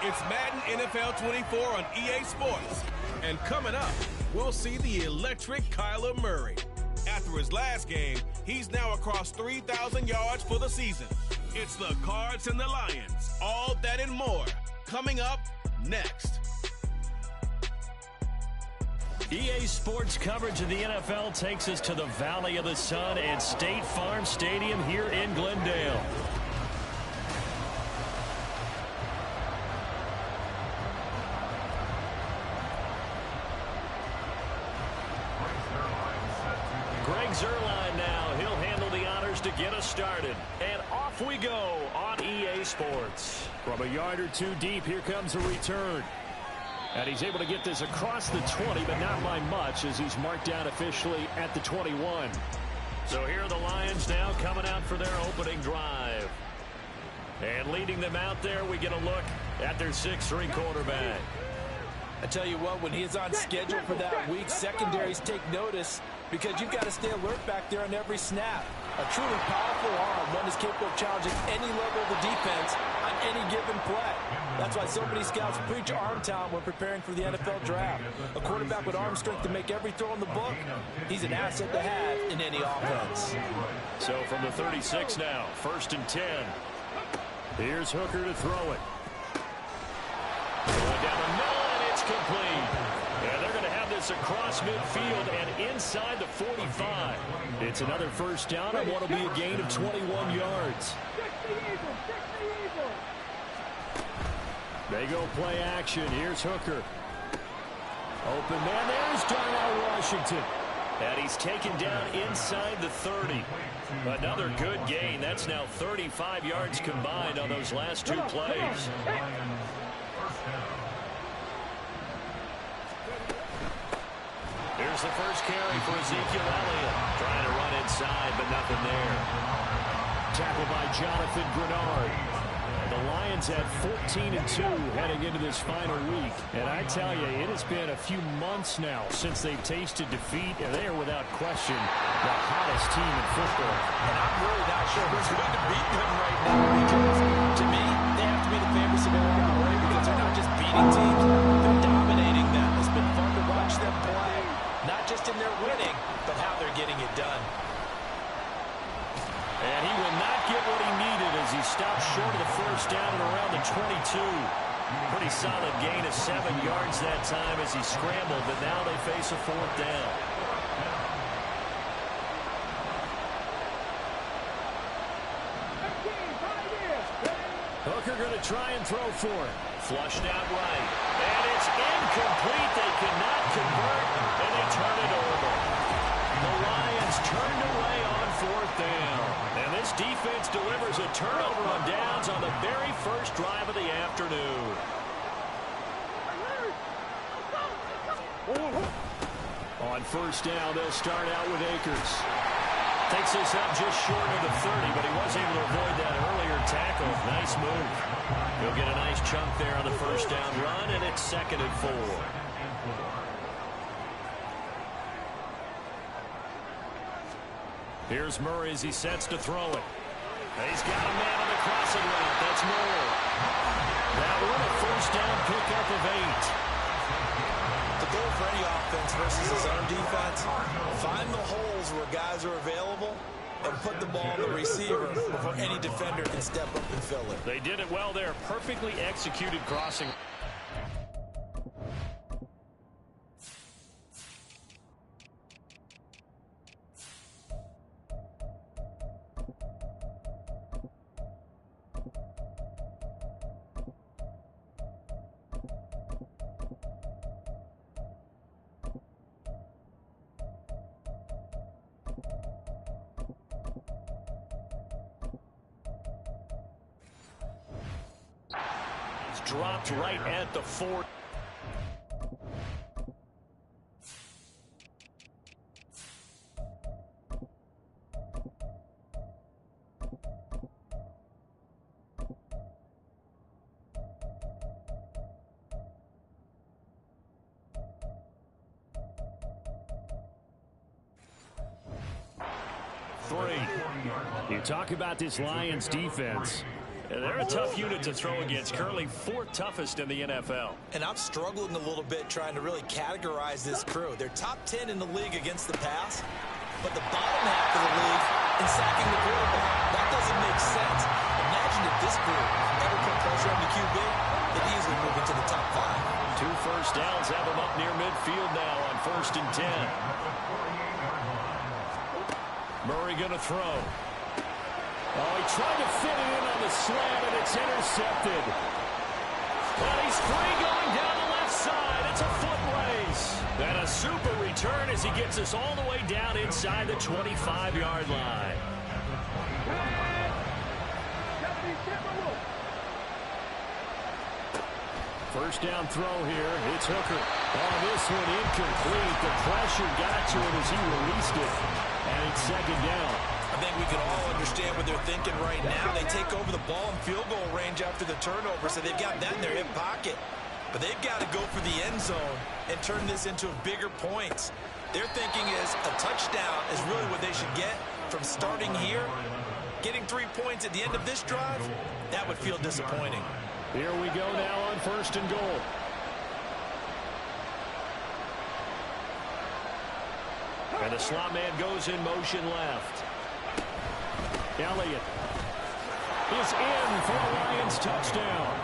It's Madden NFL 24 on EA Sports. And coming up, we'll see the electric Kyler Murray. After his last game, he's now across 3,000 yards for the season. It's the Cards and the Lions. All that and more. Coming up next. EA Sports coverage of the NFL takes us to the Valley of the Sun at State Farm Stadium here in Glendale. Zerline now. He'll handle the honors to get us started. And off we go on EA Sports. From a yard or two deep, here comes a return. And he's able to get this across the 20, but not by much as he's marked down officially at the 21. So here are the Lions now coming out for their opening drive. And leading them out there, we get a look at their 6'3" quarterback. I tell you what, when he's on schedule for that week, secondaries take notice because you've got to stay alert back there on every snap. A truly powerful arm, one is capable of challenging any level of the defense on any given play. That's why so many scouts preach arm talent when preparing for the NFL draft. A quarterback with arm strength to make every throw in the book, he's an asset to have in any offense. So from the 36 now, 1st and 10. Here's Hooker to throw it. Going down the middle, and it's complete. And they're going to have this across midfield and inside the 45. It's another first down and what will be a gain of 21 yards. They go play action. Here's Hooker. Open man. There's Darnell Washington. And he's taken down inside the 30. Another good gain. That's now 35 yards combined on those last two plays. Here's the first carry for Ezekiel Elliott. Trying to run inside, but nothing there. Tackled by Jonathan Grenard. The Lions at 14-2 heading into this final week. And I tell you, it has been a few months now since they've tasted defeat, and they are without question the hottest team in football. And I'm really not sure who's going to beat them right now, because to me, they have to be the favorites to go all the way, because they're not just beating teams, they're dominating them. It's been fun to watch them play, not just in their winning, but how they're getting it done. And he will not get what he needed as he stopped short of the first down and around the 22. Pretty solid gain of 7 yards that time as he scrambled, but now they face a 4th down. Hooker going to try and throw for it. Flushed out right. And it's incomplete. They cannot convert, and they turn it over. The Lions turned away on 4th down. And this defense delivers a turnover on downs on the very first drive of the afternoon. On 1st down, they'll start out with Akers. Takes this up just short of the 30, but he was able to avoid that earlier tackle. Nice move. He'll get a nice chunk there on the first down run, and it's 2nd and 4. Here's Murray as he sets to throw it. He's got a man on the crossing route. That's Moore. That one a first down pickup of 8. The goal for any offense versus his own defense, find the holes where guys are available and put the ball on the receiver before any defender can step up and fill it. They did it well there. Perfectly executed crossing. Dropped right at the 4. You talk about this Lions defense. They're a tough unit to throw against, currently 4th toughest in the NFL. And I'm struggling a little bit trying to really categorize this crew. They're top 10 in the league against the pass, but the bottom half of the league in sacking the quarterback. That doesn't make sense. Imagine if this group ever put pressure on the QB, they'd easily move into the top 5. 2 first downs have them up near midfield now on 1st and 10. Murray going to throw. Oh, he tried to fit it in on the slant, and it's intercepted. And he's free going down the left side. It's a foot race. And a super return as he gets us all the way down inside the 25-yard line. First down throw here. It's Hooker. Oh, this one incomplete. The pressure got to him as he released it. And it's 2nd down. I think we can all understand what they're thinking right now. They take over the ball in field goal range after the turnover, so they've got that in their hip pocket. But they've got to go for the end zone and turn this into bigger points. Their thinking is a touchdown is really what they should get from starting here. Getting 3 points at the end of this drive, that would feel disappointing. Here we go now on 1st and goal. And the slot man goes in motion left. Elliott is in for a Lions touchdown.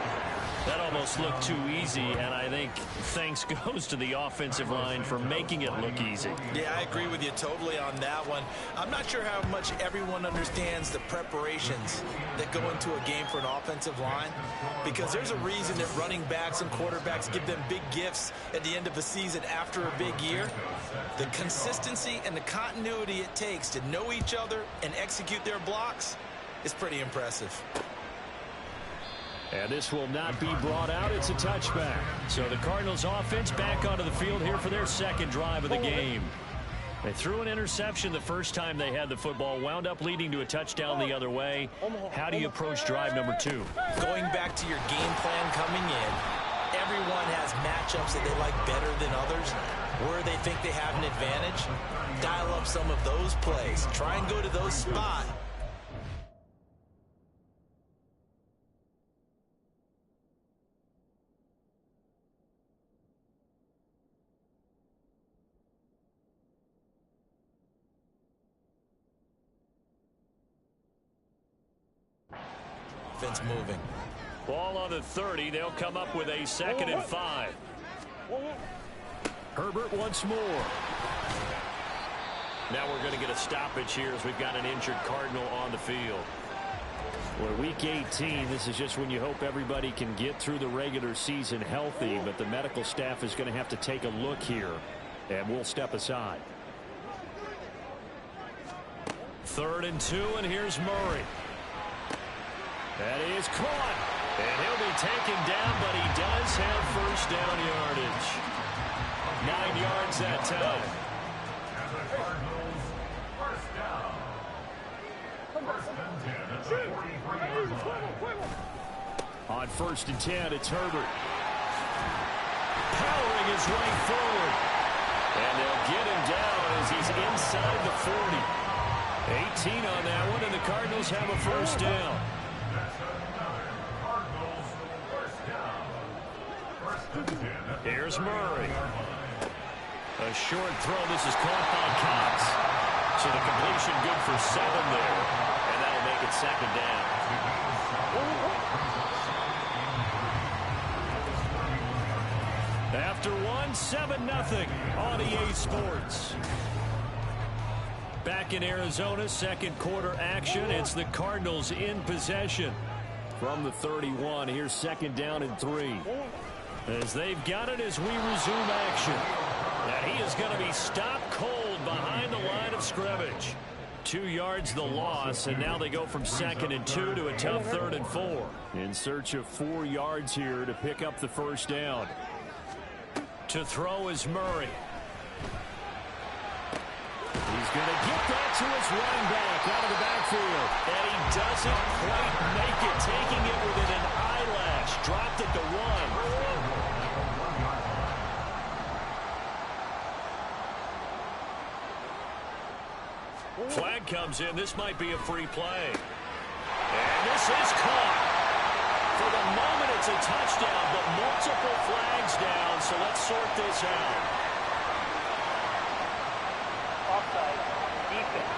That almost looked too easy, and I think thanks goes to the offensive line for making it look easy. Yeah, I agree with you totally on that one. I'm not sure how much everyone understands the preparations that go into a game for an offensive line, because there's a reason that running backs and quarterbacks give them big gifts at the end of the season after a big year. The consistency and the continuity it takes to know each other and execute their blocks is pretty impressive. And this will not be brought out. It's a touchback. So the Cardinals offense back onto the field here for their 2nd drive of the game. They threw an interception the first time they had the football, wound up leading to a touchdown the other way. How do you approach drive number 2? Going back to your game plan coming in, everyone has matchups that they like better than others, where they think they have an advantage. Dial up some of those plays. Try and go to those spots. Offense moving. Ball on the 30. They'll come up with a 2nd and 5. Herbert once more. Now we're going to get a stoppage here as we've got an injured Cardinal on the field. Well, week 18, this is just when you hope everybody can get through the regular season healthy, but the medical staff is going to have to take a look here, and we'll step aside. 3rd and 2, and here's Murray. That is caught, and he'll be taken down, but he does have first down yardage. 9 yards that time. On 1st and 10, it's Herbert. Powering his way forward. And they'll get him down as he's inside the 40. 18 on that one, and the Cardinals have a first down. Here's Murray. A short throw. This is caught by Cox. So the completion good for 7 there. And that'll make it 2nd down. After 7-0 on EA Sports. Back in Arizona, 2nd quarter action. It's the Cardinals in possession. From the 31, here's 2nd down and 3. As they've got it as we resume action. And he is going to be stopped cold behind the line of scrimmage. 2 yards the loss, and now they go from 2nd and 2 to a tough 3rd and 4. In search of 4 yards here to pick up the first down. To throw is Murray. He's going to get that to his running back out of the backfield. And he doesn't quite make it, taking it within an eyelash. Dropped it to 1. Flag comes in. This might be a free play. And this is caught. For the moment, it's a touchdown, but multiple flags down, so let's sort this out. Offside. Defense.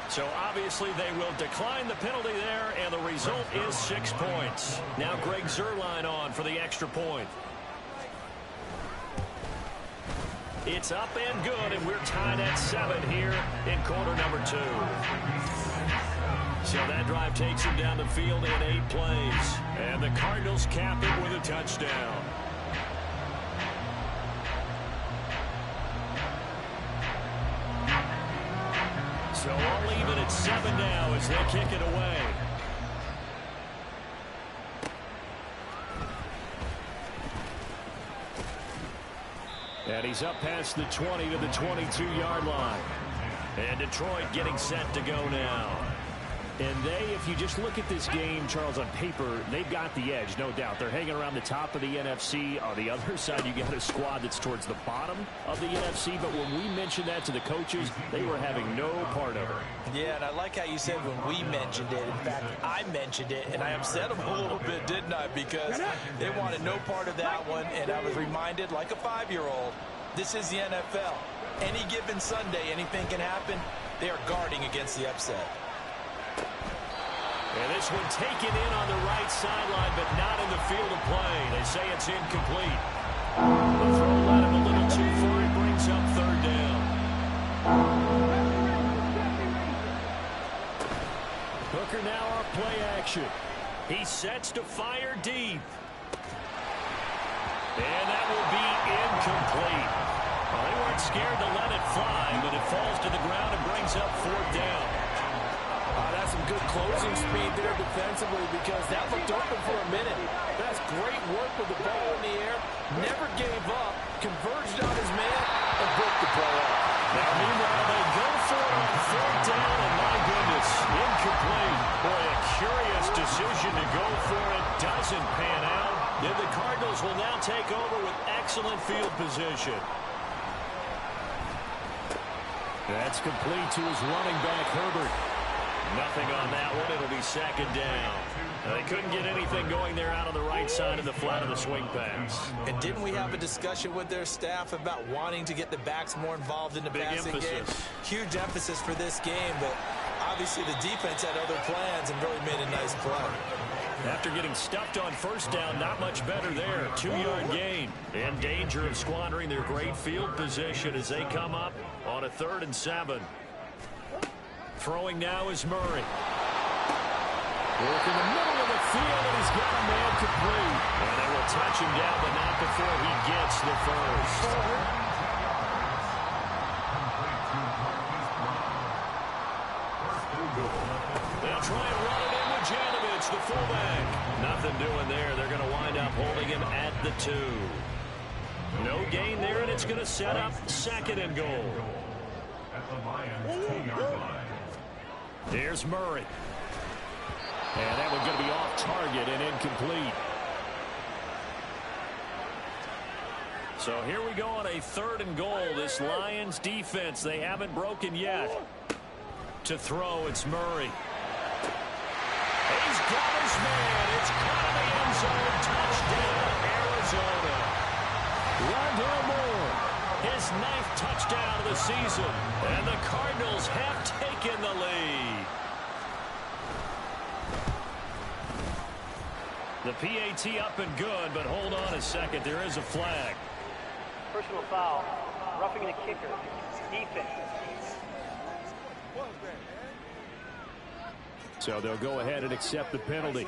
So obviously they will decline the penalty there, and the result is 6 points. Now Greg Zuerlein on for the extra point. It's up and good, and we're tied at 7 here in quarter number 2. So that drive takes him down the field in 8 plays. And the Cardinals cap it with a touchdown. So all even at 7 now as they kick it away. And he's up past the 20 to the 22-yard line. And Detroit getting set to go now. And if you just look at this game, Charles, on paper, they've got the edge, no doubt. They're hanging around the top of the NFC. On the other side, you got a squad that's towards the bottom of the NFC. But when we mentioned that to the coaches, they were having no part of it. Yeah, and I like how you said when we mentioned it. In fact, I mentioned it, and I upset them a little bit, didn't I? Because they wanted no part of that one, and I was reminded, like a 5-year-old, this is the NFL. Any given Sunday, anything can happen. They are guarding against the upset. And this one taken in on the right sideline, but not in the field of play. They say it's incomplete. The throw led him a little too far. He brings up 3rd down. Hooker now off play action. He sets to fire deep. And that will be incomplete. Well, they weren't scared to let it fly, but it falls to the ground and brings up 4th down. That's some good closing speed there defensively because that looked open for a minute. That's great work with the ball in the air. Never gave up. Converged on his man and broke the play up. Now, meanwhile, they go for it on 4th down, and my goodness, incomplete. Boy, a curious decision to go for it. Doesn't pan out. Then the Cardinals will now take over with excellent field position. That's complete to his running back, Herbert. Nothing on that one. It'll be 2nd down. They couldn't get anything going there out on the right side of the flat of the swing pass. And didn't we have a discussion with their staff about wanting to get the backs more involved in the passing game? Huge emphasis for this game, but obviously the defense had other plans and really made a nice play. After getting stuffed on 1st down, not much better there. 2-yard gain. In danger of squandering their great field position as they come up on a 3rd and 7. Throwing now is Murray. Work in the middle of the field, and he's got a man complete. And they will touch him down, but not before he gets the 1st. They'll try and run it in with Janovich, the fullback. Nothing doing there. They're going to wind up holding him at the 2. No gain there, and it's going to set up 2nd and goal. At the Lions 10-yard line. Here's Murray. And that one's going to be off target and incomplete. So here we go on a 3rd and goal. This Lions defense, they haven't broken yet. To throw, it's Murray. He's got his man. It's caught in the end zone. Touchdown, Arizona. Rondale Moore, his 9th touchdown of the season. And the Cardinals have taken the lead. The PAT up and good, but hold on a second. There is a flag. Personal foul. Roughing the kicker. Defense. So they'll go ahead and accept the penalty.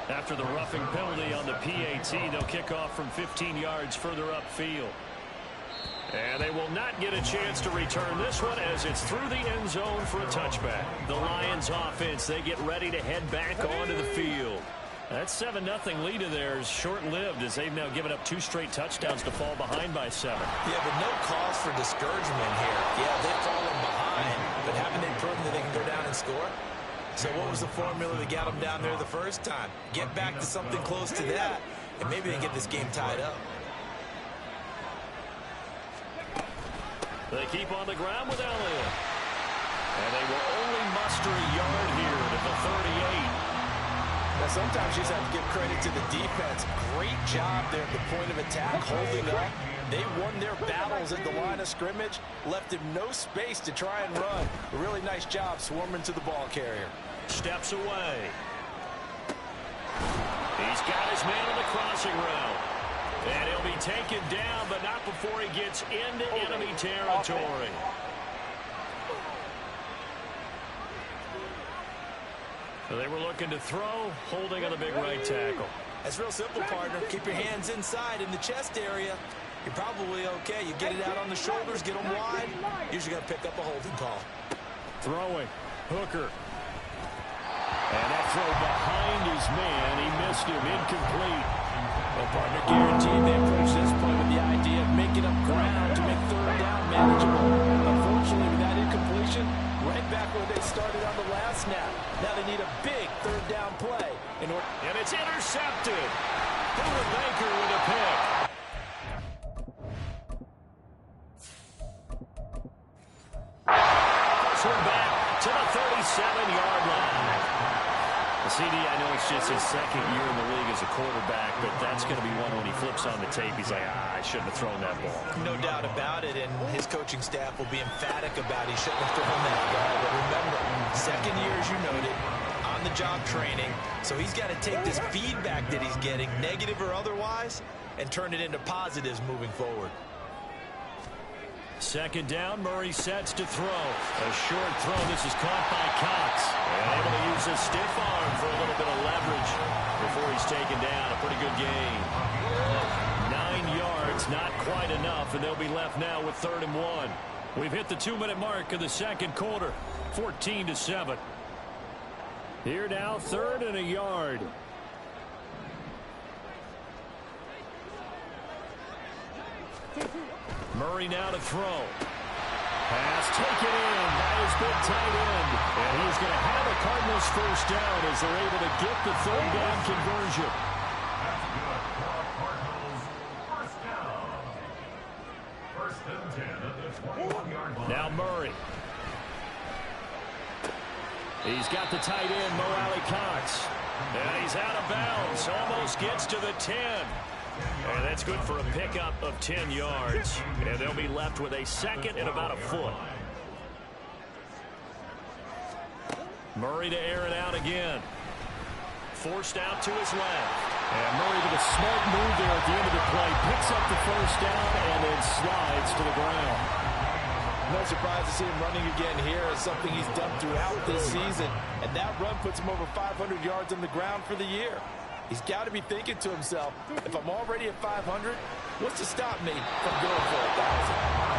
After the roughing penalty on the PAT, they'll kick off from 15 yards further upfield. And they will not get a chance to return this one as it's through the end zone for a touchback. The Lions offense, they get ready to head back onto the field. That 7-0 lead of theirs short-lived as they've now given up 2 straight touchdowns to fall behind by 7. Yeah, but no cause for discouragement here. Yeah, they've fallen behind, but haven't they proven that they can go down and score? So what was the formula that got them down there the first time? Get back to something close to that, and maybe they get this game tied up. They keep on the ground with Elliott. And they will only muster a yard here to the 38. Now, sometimes you just have to give credit to the defense. Great job there at the point of attack, holding up. They won their battles at the line of scrimmage, left him no space to try and run. A really nice job swarming to the ball carrier. Steps away. He's got his man on the crossing route. And he'll be taken down, but not before he gets into enemy territory. So they were looking to throw, holding on the big right tackle. That's real simple, partner. Keep your hands inside in the chest area. You're probably okay. You get it out on the shoulders, get them wide. Usually got to pick up a holding call. Throwing. Hooker. And that throw behind his man. He missed him. Incomplete. Well, partner, guaranteed they approach this point with the idea of making up ground to make third down manageable. Unfortunately, with that incompletion, right back where they started on the last snap. Now they need a big third down play. And it's intercepted. Hoover Baker with a pick. First one back to the 37-yard line. The CD, I know it's just his second year in the league as a quarterback, but that's going to be one when he flips on the tape. He's like, I shouldn't have thrown that ball. No doubt about it, and his coaching staff will be emphatic about he shouldn't have thrown that ball. But remember, second year, as you noted, on-the-job training, so he's got to take this feedback that he's getting, negative or otherwise, and turn it into positives moving forward. Second down, Murray sets to throw. A short throw. This is caught by Cox. And able to use his stiff arm for a little bit of leverage before he's taken down. A pretty good gain. 9 yards, not quite enough, and they'll be left now with 3rd and 1. We've hit the 2-minute mark of the second quarter. 14-7. Here now, 3rd and a yard. Murray now to throw. Pass taken in by his big tight end. And he's going to have a Cardinals first down as they're able to get the 3rd down conversion. That's good for Cardinals. First down. 1st and 10 at the 21-yard line. Now Murray. He's got the tight end, Mo Alley Cox. And he's out of bounds. Almost gets to the 10. And that's good for a pickup of 10 yards. And they'll be left with a 2nd and about a foot. Murray to air it out again. Forced out to his left. And Murray with a smart move there at the end of the play. Picks up the first down and then slides to the ground. No surprise to see him running again here. It's something he's done throughout this season. And that run puts him over 500 yards on the ground for the year. He's got to be thinking to himself, if I'm already at 500, what's to stop me from going for 1,000?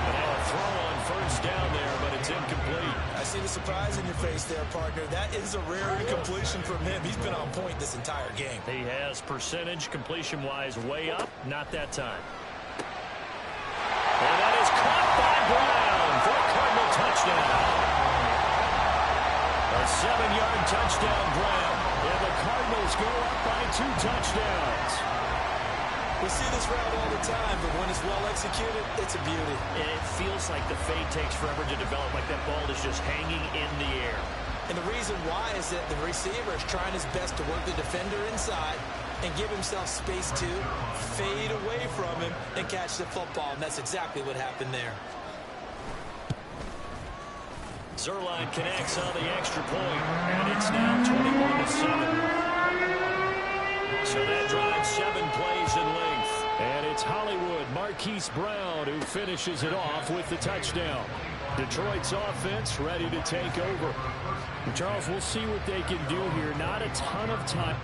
Now a throw on first down there, but it's incomplete. I see the surprise in your face there, partner. That is a rare incompletion from him. He's been on point this entire game. He has percentage completion-wise way up. Not that time. And that is caught by Brown for a Cardinal touchdown. A 7-yard touchdown, Brown. And the Cardinals go up by 2 touchdowns. We see this route all the time, but when it's well executed, it's a beauty. And it feels like the fade takes forever to develop, like that ball is just hanging in the air. And the reason why is that the receiver is trying his best to work the defender inside and give himself space to fade away from him and catch the football. And that's exactly what happened there. Zerline connects on the extra point, and it's now 21-7. So that drives 7 plays in length. And it's Hollywood Marquise Brown who finishes it off with the touchdown. Detroit's offense ready to take over. Charles, we'll see what they can do here. Not a ton of time.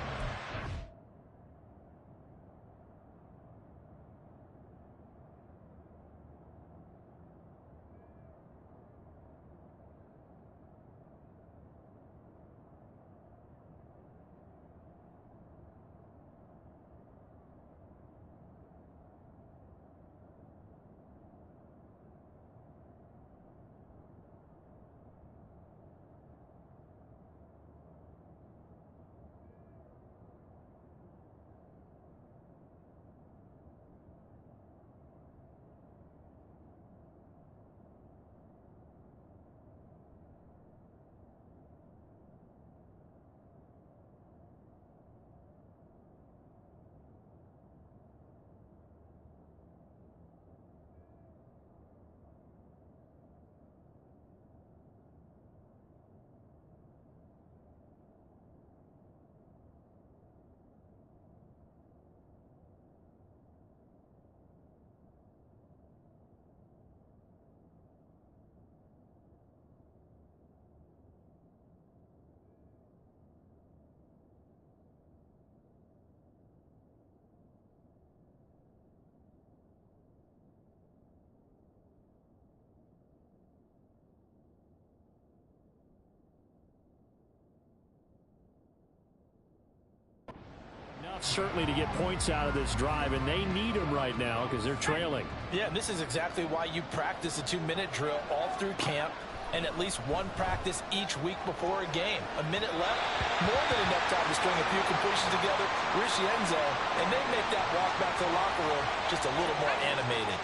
tough, certainly, to get points out of this drive, and they need them right now because they're trailing. Yeah, and this is exactly why you practice a 2-minute drill all through camp and at least one practice each week before a game. A minute left, more than enough time to string a few completions together, reach the end zone, and then make that walk back to the locker room just a little more animated.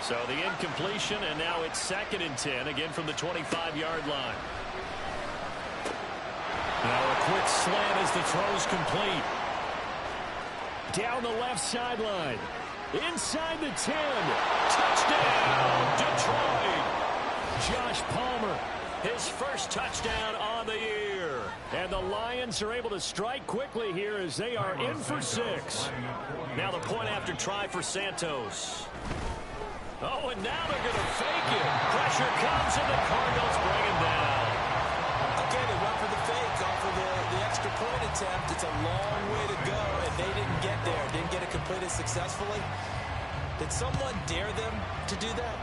So the incompletion, and now it's 2nd and 10, again from the 25-yard line. Now a quick slant as the throw's complete. Down the left sideline. Inside the 10. Touchdown, Detroit. Josh Palmer, his first touchdown on the year. And the Lions are able to strike quickly here as they are in for 6. Now the point after try for Santos. Oh, and now they're going to fake it. Pressure comes, and the Cardinals bring him down. Okay, they went for the fake off of the extra point attempt. It's a long way to go, and they didn't get there. Didn't get it completed successfully. Did someone dare them to do that?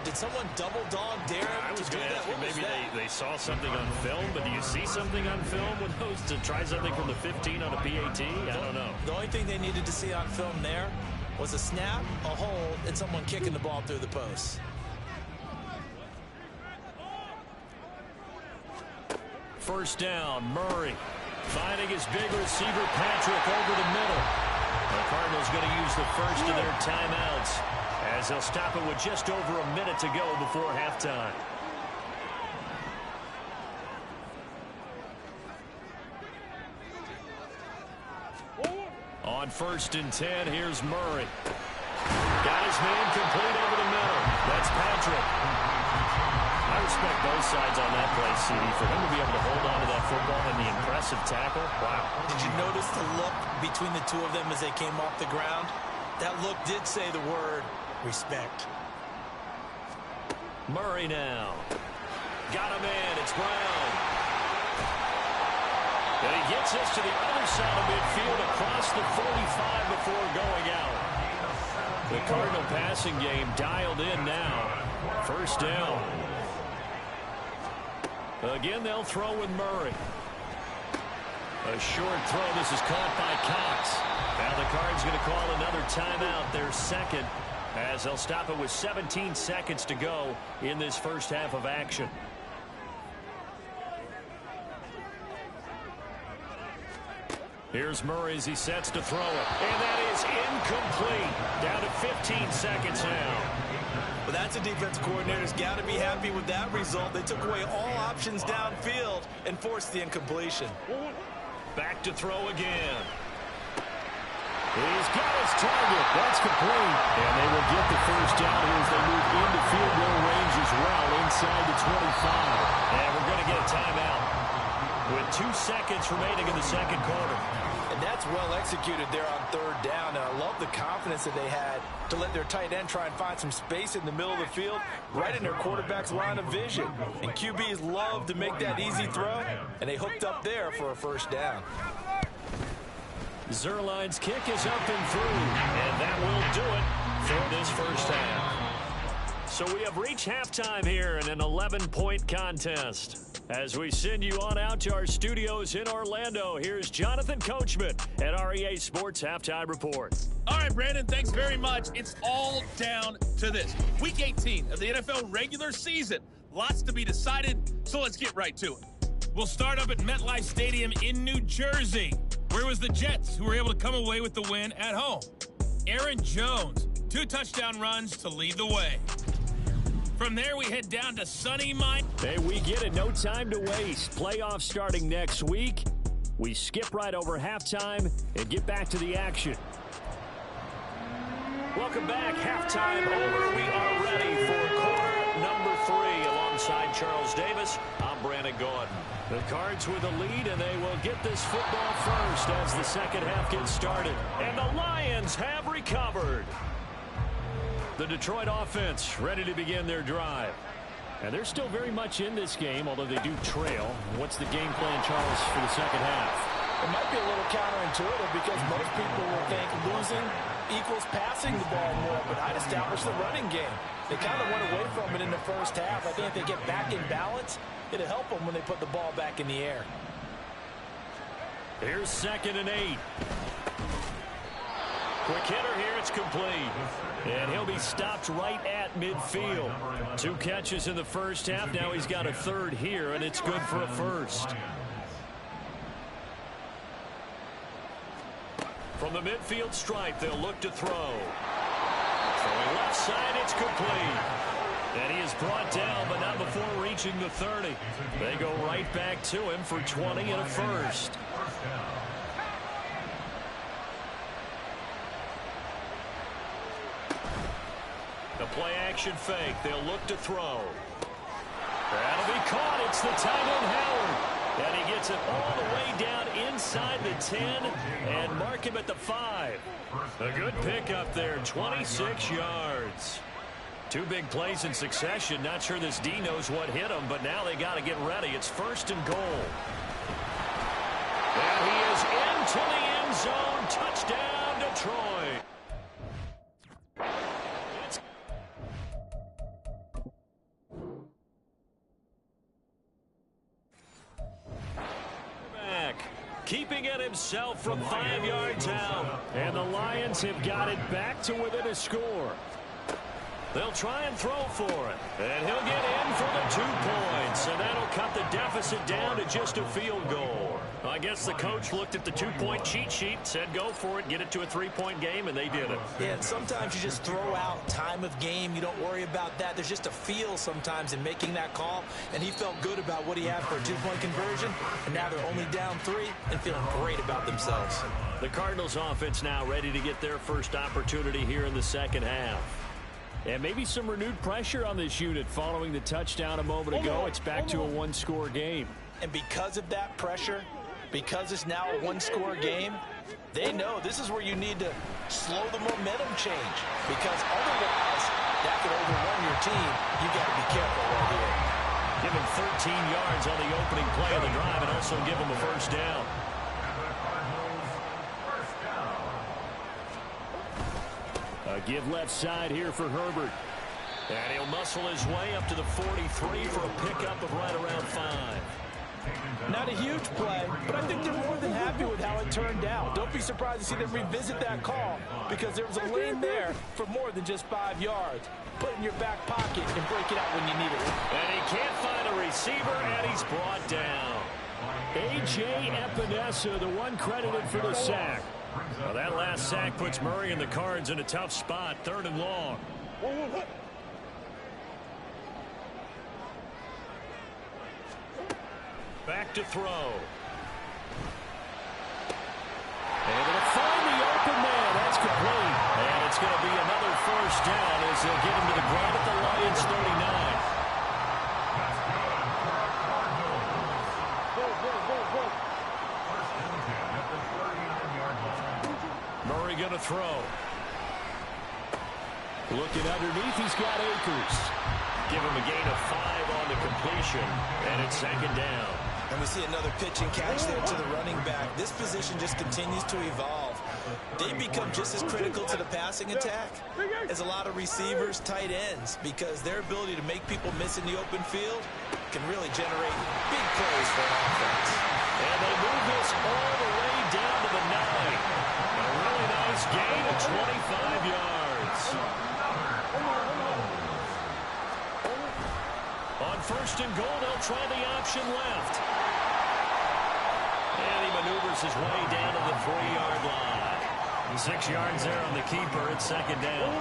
Did someone double dog dare them to do that? Maybe they saw something on film, but do you see something on film with those to try something from the 15 on a PAT? I don't know. The only thing they needed to see on film there was a snap, a hold, and someone kicking the ball through the post. First down, Murray finding his big receiver Patrick over the middle. The Cardinals going to use the first of their timeouts as they'll stop it with just over a minute to go before halftime. On 1st and 10, here's Murray. Got his man complete over the middle. That's Patrick. I respect both sides on that play, CD. For him to be able to hold on to that football and the impressive tackle, wow. Did you notice the look between the two of them as they came off the ground? That look did say the word respect. Murray now. Got a man. It's Brown. And he gets us to the other side of midfield across the 45 before going out. The Cardinal passing game dialed in now. First down. Again, they'll throw with Murray. A short throw. This is caught by Cox. Now the Cards going to call another timeout, their second, as they'll stop it with 17 seconds to go in this first half of action. Here's Murray as he sets to throw it. And that is incomplete. Down to 15 seconds now. Well, that's a defense coordinator's got to be happy with that result. They took away all options downfield and forced the incompletion. Back to throw again. He's got his target. That's complete. And they will get the first down here as they move into field goal range as well inside the 25. And we're going to get a timeout with 2 seconds remaining in the second quarter. And that's well executed there on 3rd down. And I love the confidence that they had to let their tight end try and find some space in the middle of the field, right in their quarterback's line of vision. And QBs love to make that easy throw, and they hooked up there for a first down. Zerline's kick is up and through, and that will do it for this first half. So we have reached halftime here in an 11-point contest. As we send you on out to our studios in Orlando, here's Jonathan Coachman at REA Sports Halftime Report. All right, Brandon, thanks very much. It's all down to this. Week 18 of the NFL regular season. Lots to be decided, so let's get right to it. We'll start up at MetLife Stadium in New Jersey, where it was the Jets who were able to come away with the win at home. Aaron Jones, 2 touchdown runs to lead the way. From there, we head down to sunny Miami. Hey, we get it. No time to waste. Playoffs starting next week. We skip right over halftime and get back to the action. Welcome back. Halftime over. We are ready for quarter number 3 alongside Charles Davis. I'm Brandon Gordon. The Cards with a lead, and they will get this football first as the second half gets started. And the Lions have recovered. The Detroit offense ready to begin their drive. And they're still very much in this game, although they do trail. What's the game plan, Charles, for the second half? It might be a little counterintuitive because most people will think losing equals passing the ball more, but I'd establish the running game. They kind of went away from it in the first half. I think if they get back in balance, it'll help them when they put the ball back in the air. Here's 2nd and 8. Quick hitter here, it's complete. And he'll be stopped right at midfield. 2 catches in the first half. Now he's got a third here, and it's good for a first. From the midfield stripe, they'll look to throw. Throwing left side, it's complete. And he is brought down, but not before reaching the 30. They go right back to him for 20 and a first. The play action fake. They'll look to throw. That'll be caught. It's the tight end Howard. And he gets it all the way down inside the 10 and mark him at the 5. A good pickup there, 26 yards. 2 big plays in succession. Not sure this D knows what hit him, but now they got to get ready. It's first and goal. And he is into the end zone. Touchdown, Detroit. Keeping it himself from 5 yards out. And the Lions have got it back to within a score. They'll try and throw for it. And he'll get in for the 2 points. And that'll cut the deficit down to just a field goal. I guess the coach looked at the 2-point cheat sheet, said go for it, get it to a 3-point game, and they did it. Yeah, and sometimes you just throw out time of game. You don't worry about that. There's just a feel sometimes in making that call. And he felt good about what he had for a 2-point conversion. And now they're only down 3 and feeling great about themselves. The Cardinals offense now ready to get their first opportunity here in the second half. And maybe some renewed pressure on this unit following the touchdown a moment ago. It's back to a 1-score game. And because of that pressure, because it's now a 1-score game, they know this is where you need to slow the momentum change. Because otherwise, that could overrun your team. You got to be careful right here. Give him 13 yards on the opening play of the drive and also give him a first down. A give left side here for Herbert. And he'll muscle his way up to the 43 for a pickup of right around 5. Not a huge play, but I think they're more than happy with how it turned out. Don't be surprised to see them revisit that call because there was a lane there for more than just 5 yards. Put it in your back pocket and break it out when you need it. And he can't find a receiver, and he's brought down. A.J. Epinesa, the one credited for the sack. Well, that last sack puts Murray and the Cards in a tough spot, 3rd and long. Back to throw. Able to find the open man. That's complete. And it's going to be another first down as they'll get him to the ground at the Lions 39. Murray going to throw. Looking underneath, he's got Akers. Give him a gain of 5 on the completion, and it's 2nd down. And we see another pitch and catch there to the running back. This position just continues to evolve. They become just as critical to the passing attack as a lot of receivers, tight ends, because their ability to make people miss in the open field can really generate big plays for an offense. And they move this all the way down to the 9. A really nice gain of 25 yards. On 1st and goal, they'll try the option left. And he maneuvers his way down to the 3-yard line. 6 yards there on the keeper. It's 2nd down.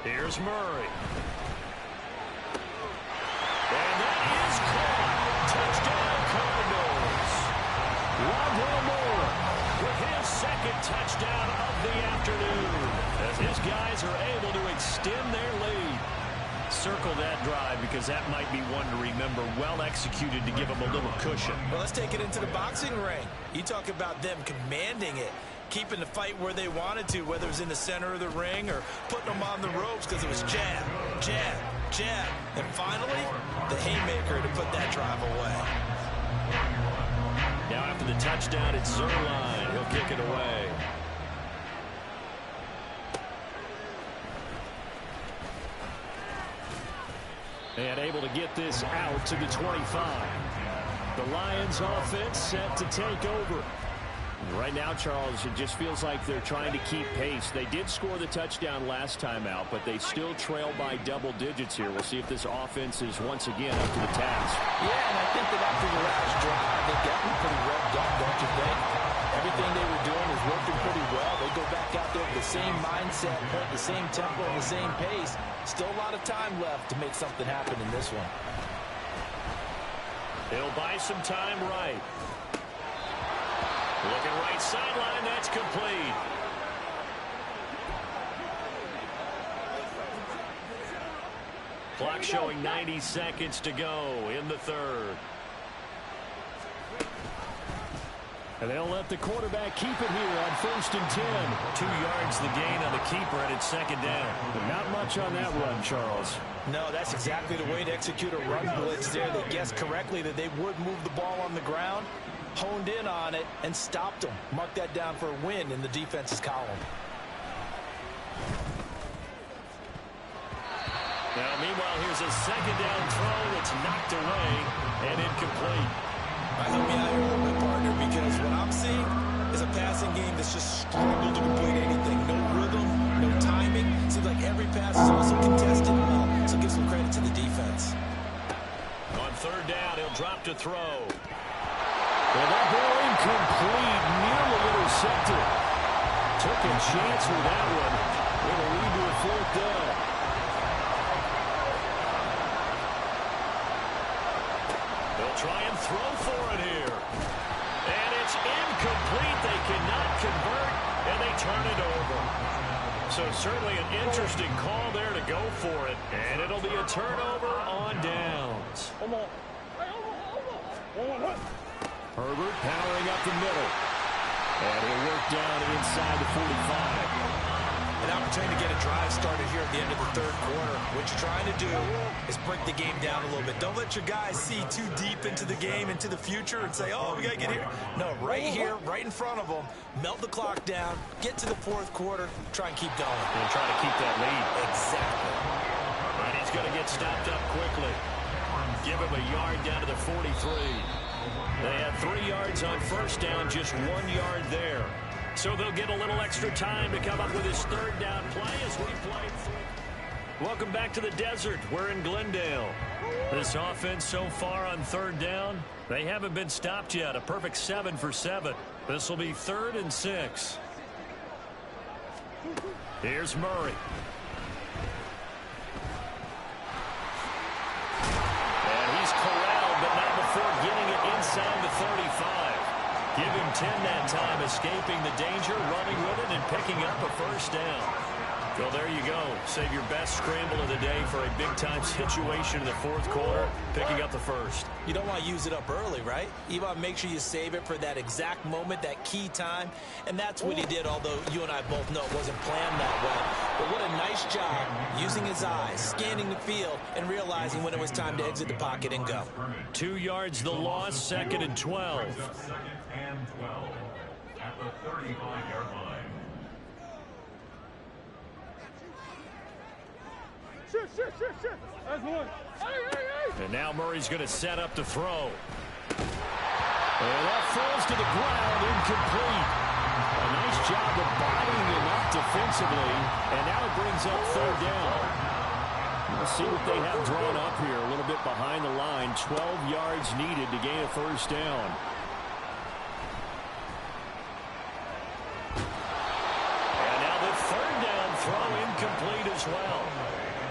Here's Murray. And that is caught. Touchdown, Cardinals. Rondell Moore with his 2nd touchdown of the afternoon as his guys are able to extend their lead. Circle that drive because that might be one to remember. Well executed to give them a little cushion. Well, let's take it into the boxing ring. You talk about them commanding it, keeping the fight where they wanted to, whether it was in the center of the ring or putting them on the ropes because it was jab, jab, jab. And finally, the haymaker to put that drive away. Now after the touchdown, it's Zerline. He'll kick it away. And able to get this out to the 25. The Lions offense set to take over. Right now, Charles, it just feels like they're trying to keep pace. They did score the touchdown last time out, but they still trail by double digits here. We'll see if this offense is once again up to the task. Yeah, and I think that after the last drive, they got me pretty revved up, don't you think? Everything they were doing is working pretty well. They go back out there with the same mindset, the same tempo, and the same pace. Still a lot of time left to make something happen in this one. They'll buy some time right. Looking right sideline, that's complete. Clock showing 90 seconds to go in the third. And they'll let the quarterback keep it here on 1st and 10. 2 yards the gain on the keeper, and it's 2nd down. But not much on that run, Charles. No, that's exactly the way to execute a run blitz there. They guessed correctly that they would move the ball on the ground, honed in on it, and stopped them. Mark that down for a win in the defense's column. Now, meanwhile, here's a 2nd down throw that's knocked away and incomplete. Help me out here a little bit, partner, because what I'm seeing is a passing game that's just struggled to complete anything. No rhythm, no timing. Seems like every pass is also contested well, so give some credit to the defense. On 3rd down, he'll drop to throw. Well, that ball incomplete, nearly intercepted. Took a chance with that one. It'll lead to a 4th down. They'll try and throw for it here. And it's incomplete. They cannot convert, and they turn it over. So certainly an interesting call there to go for it. And it'll be a turnover on downs. Herbert powering up the middle. And he'll work down inside the 45. An opportunity to get a drive started here at the end of the 3rd quarter. What you're trying to do is break the game down a little bit. Don't let your guys see too deep into the game, into the future, and say, oh, we got to get here. No, right here, right in front of them, melt the clock down, get to the 4th quarter, try and keep going. And try to keep that lead. Exactly. And he's going to get stopped up quickly. Give him a yard down to the 43. They had 3 yards on 1st down, just 1 yard there. So they'll get a little extra time to come up with his 3rd down play as we play through. Welcome back to the desert. We're in Glendale. This offense so far on 3rd down, they haven't been stopped yet. A perfect 7 for 7. This will be 3rd and 6. Here's Murray. And he's corralled, but not before getting it inside the 35. Give him 10 that time, escaping the danger, running with it, and picking up a 1st down. Well, there you go. Save your best scramble of the day for a big-time situation in the 4th quarter, picking up the 1st. You don't want to use it up early, right? You want to make sure you save it for that exact moment, that key time. And that's what he did, although you and I both know it wasn't planned that way. But what a nice job using his eyes, scanning the field, and realizing when it was time to exit the pocket and go. 2 yards the loss, 2nd and 12. 2nd and 12 at the 35-yard line. And now Murray's going to set up to throw. And that falls to the ground, incomplete. A nice job of bodying him up defensively. And now it brings up 3rd down. We'll see what they have drawn up here. A little bit behind the line. 12 yards needed to gain a 1st down. And now the 3rd down throw incomplete as well.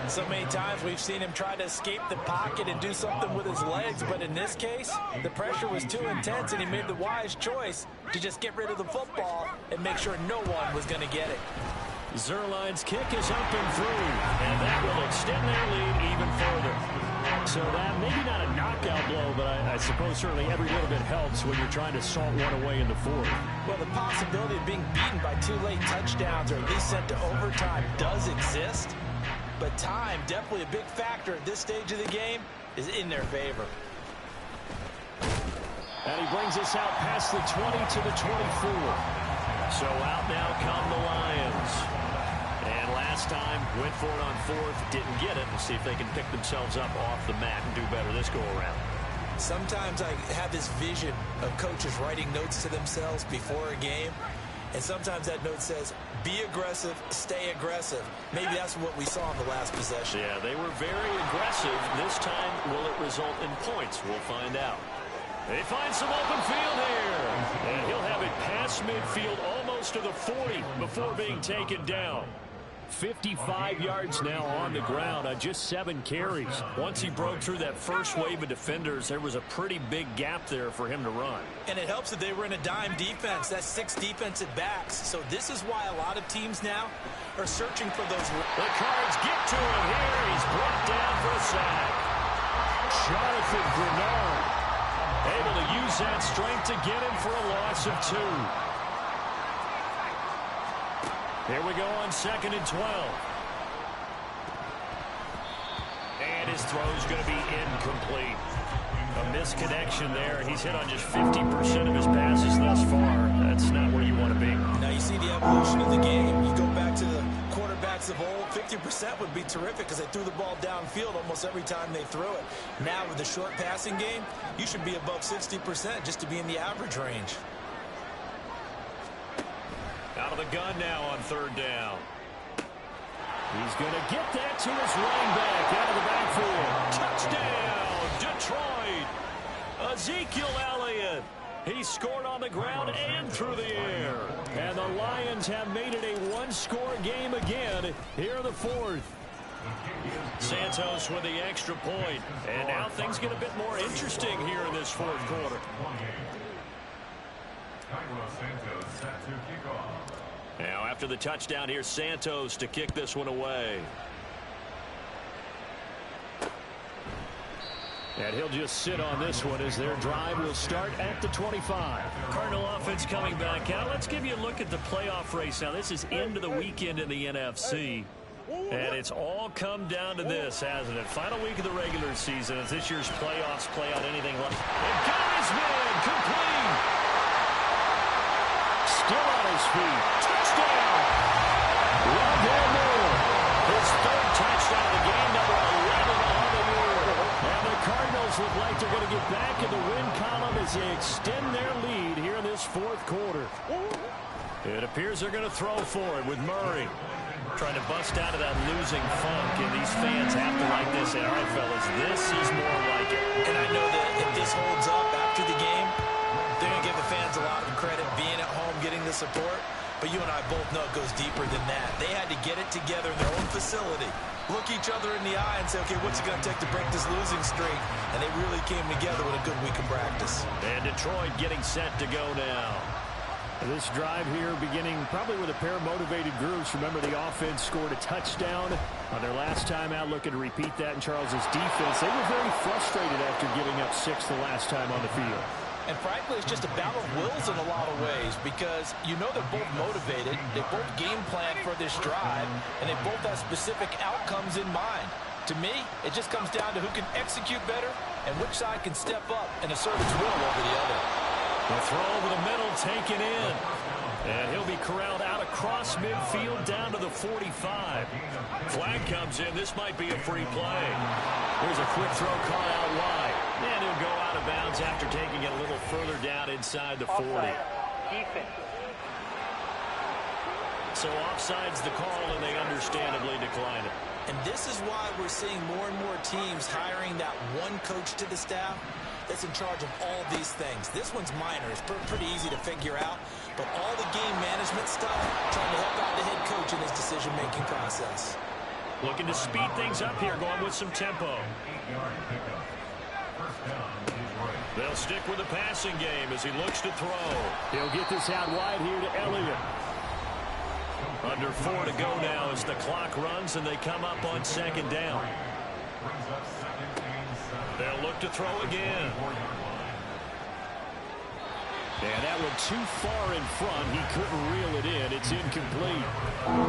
So many times we've seen him try to escape the pocket and do something with his legs, but in this case, the pressure was too intense and he made the wise choice to just get rid of the football and make sure no one was going to get it. Zuerlein's kick is up and through, and that will extend their lead even further. So that, maybe not a knockout blow, but I suppose certainly every little bit helps when you're trying to salt one away in the 4th. Well, the possibility of being beaten by 2 late touchdowns or at least sent to overtime does exist. But time, definitely a big factor at this stage of the game, is in their favor. And he brings us out past the 20 to the 24. So out now come the Lions. And last time, went for it on fourth, didn't get it. We'll see if they can pick themselves up off the mat and do better this go-around. Sometimes I have this vision of coaches writing notes to themselves before a game, and sometimes that note says, be aggressive, stay aggressive. Maybe that's what we saw in the last possession. Yeah, they were very aggressive. This time, will it result in points? We'll find out. They find some open field here. And he'll have it past midfield almost to the 40 before being taken down. 55 yards now on the ground on just 7 carries. Once he broke through that first wave of defenders, there was a pretty big gap there for him to run. And it helps that they were in a dime defense. That's 6 defensive backs. So this is why a lot of teams now are searching for those. The Cards get to him here. He's brought down for a sack. Jonathan Grenard able to use that strength to get him for a loss of 2. Here we go on 2nd and 12. And his throw's going to be incomplete. A misconnection there. He's hit on just 50% of his passes thus far. That's not where you want to be. Now you see the evolution of the game. You go back to the quarterbacks of old. 50% would be terrific because they threw the ball downfield almost every time they threw it. Now with the short passing game, you should be above 60% just to be in the average range. Out of the gun now on 3rd down. He's going to get that to his running back out of the backfield. Touchdown, Detroit. Ezekiel Elliott. He scored on the ground and through the air. And the Lions have made it a 1-score game again here in the 4th. Santos with the extra point. And now things get a bit more interesting here in this 4th quarter. Now after the touchdown, here's Santos to kick this one away. And he'll just sit on this one as their drive will start at the 25. Cardinal offense coming back out. Let's give you a look at the playoff race. Now this is into the weekend in the NFC. And it's all come down to this, hasn't it? Final week of the regular season as this year's playoffs play out anything like. And got his man complete. Still on his feet. Touchdown. Rondale Moore. His 3rd touchdown of the game, number 11 on the year. And the Cardinals look like they're going to get back in the win column as they extend their lead here in this 4th quarter. It appears they're going to throw for it with Murray. Trying to bust out of that losing funk, and these fans have to like this. Say, all right, fellas, this is more like it. And I know that if this holds up after the game, they're going to give the fans a lot of credit being at home, getting the support. But you and I both know it goes deeper than that. They had to get it together in their own facility, look each other in the eye and say, okay, what's it going to take to break this losing streak? And they really came together with a good week of practice. And Detroit getting set to go now. This drive here beginning probably with a pair of motivated groups. Remember, the offense scored a touchdown on their last time out, looking to repeat that in Charles's defense. They were very frustrated after giving up 6 the last time on the field. And frankly, it's just a battle of wills in a lot of ways because you know they're both motivated. They both game plan for this drive, and they both have specific outcomes in mind. To me, it just comes down to who can execute better and which side can step up and assert its will over the other. The throw over the middle taken in. And he'll be corralled out across midfield down to the 45. Flag comes in. This might be a free play. Here's a quick throw caught out wide. And he'll go out of bounds after taking it a little further down inside the 40. Defense. So offside's the call, and they understandably decline it. And this is why we're seeing more and more teams hiring that one coach to the staff that's in charge of all these things. This one's minor. It's pretty easy to figure out. But all the game management stuff, trying to help out the head coach in his decision-making process. Looking to speed things up here, going with some tempo. They'll stick with the passing game as he looks to throw. He'll get this out wide here to Elliott. Under 4 to go now as the clock runs and they come up on 2nd down. They'll look to throw again. And that one too far in front. He couldn't reel it in. It's incomplete.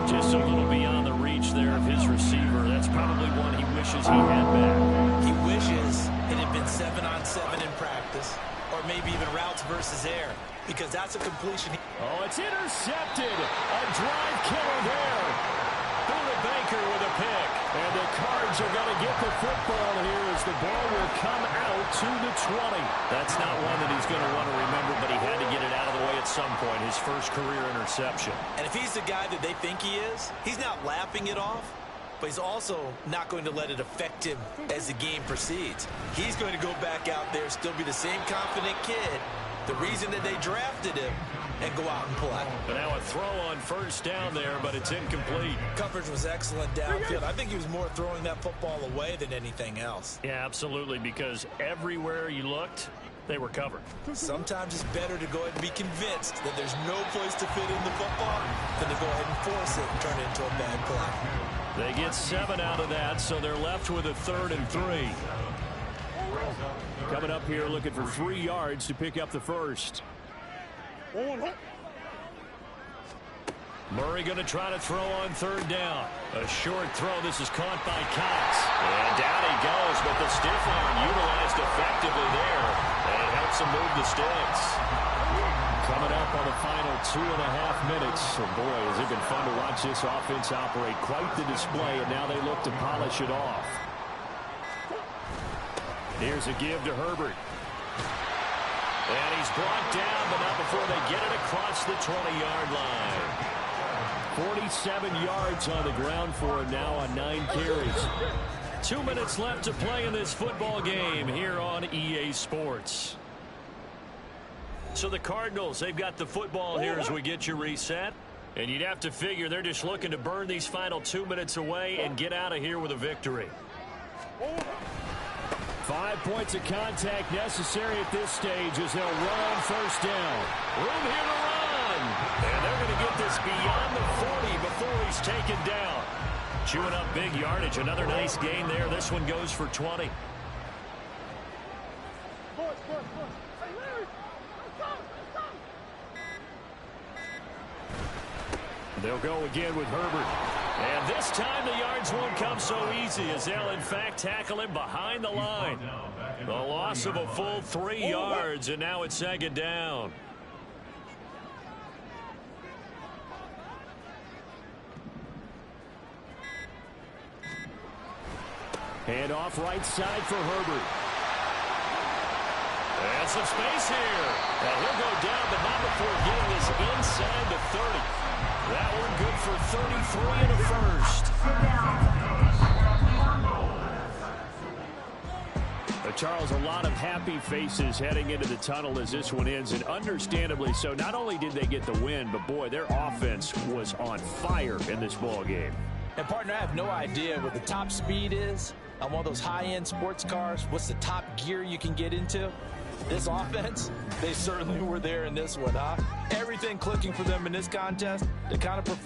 Just a little beyond the reach there of his receiver. That's probably one he wishes he had back. He wishes it had been 7-on-7 in practice, or maybe even routes versus air, because that's a completion. Oh, it's intercepted. A drive killer there. Baker with a pick. And the Cards are going to get the football here as the ball will come out to the 20. That's not one that he's going to want to remember, but he had to get it out of the way at some point, his first career interception. And if he's the guy that they think he is, he's not laughing it off, but he's also not going to let it affect him as the game proceeds. He's going to go back out there, still be the same confident kid, the reason that they drafted him, and go out and play. But now a throw on first down there, but it's incomplete. Coverage was excellent downfield. I think he was more throwing that football away than anything else. Yeah, absolutely, because everywhere you looked, they were covered. Sometimes it's better to go ahead and be convinced that there's no place to fit in the football than to go ahead and force it and turn it into a bad play. They get 7 out of that, so they're left with a 3rd and 3. Coming up here looking for 3 yards to pick up the first. Murray going to try to throw on 3rd down. A short throw. This is caught by Cox. And down he goes, but the stiff arm utilized effectively there. And it helps him move the sticks. Coming up on the final 2.5 minutes. And boy, has it been fun to watch this offense operate. Quite the display, and now they look to polish it off. Here's a give to Herbert. And he's brought down, but not before they get it across the 20-yard line. 47 yards on the ground for him now on 9 carries. 2 minutes left to play in this football game here on EA Sports. So the Cardinals, they've got the football here as we get you reset. And you'd have to figure they're just looking to burn these final 2 minutes away and get out of here with a victory. 5 points of contact necessary at this stage as they'll run on first down. Room here to run. And they're going to get this beyond the 40 before he's taken down. Chewing up big yardage. Another nice gain there. This one goes for 20. They'll go again with Herbert. And this time the yards won't come so easy as they'll in fact tackle him behind the line. The loss of a full 3 yards, and now it's 2nd down. Hand off right side for Herbert. And some space here. And he'll go down, but not before getting this inside the 30. That one good for 33 and a first. Charles, a lot of happy faces heading into the tunnel as this one ends, and understandably so. Not only did they get the win, but boy, their offense was on fire in this ball game. And partner, I have no idea what the top speed is on one of those high-end sports cars. What's the top gear you can get into? This offense, they certainly were there in this one, huh? Everything clicking for them in this contest, the kind of performance